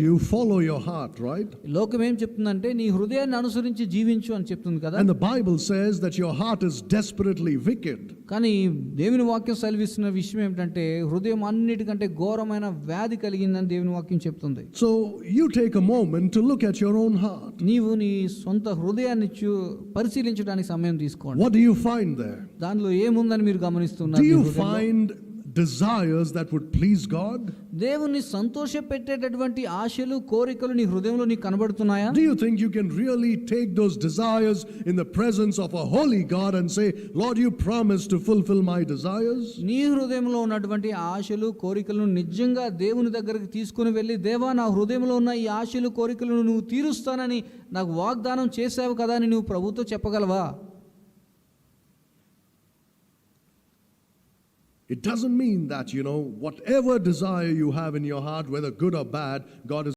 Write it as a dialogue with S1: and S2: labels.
S1: You follow your heart, right?
S2: లోకం ఏం చెప్తుందంటే నీ హృదయాన్ని అనుసరించి జీవించు అని చెప్తుంది కదా.
S1: And the Bible says that your heart is desperately wicked.
S2: కానీ దేవుని వాక్యం సెలవిస్తున్న విషయం ఏమిటంటే హృదయం అన్నిటికంటే ఘోరమైన వ్యాధి కలిగిందని దేవుని వాక్యం చెప్తుంది.
S1: So you take a moment to look at your own heart.
S2: నీవు నీ సొంత హృదయాన్ని పరిశీలించడానికి సమయం తీసుకోండి.
S1: What do you find there?
S2: దానిలో ఏముందని మీరు గమనిస్తున్నారు?
S1: Do you find desires that would please God?
S2: దేవుని సంతోషపెట్టేటటువంటి ఆశలు కోరికలు నీ హృదయంలో నీకు కనబడుతున్నాయా?
S1: Do you think you can really take those desires in the presence of a holy God and say, Lord, you promised to fulfill my desires?
S2: నీ హృదయంలో ఉన్నటువంటి ఆశలు కోరికలను నిజంగా దేవుని దగ్గరికి తీసుకుని వెళ్ళి, దేవా నా హృదయంలో ఉన్న ఈ ఆశలు కోరికలను నువ్వు తీరుస్తానని నాకు వాగ్దానం చేశావు కదా అని నువ్వు ప్రభుతో చెప్పగలవా?
S1: It doesn't mean that, whatever desire you have in your heart, whether good or bad, God is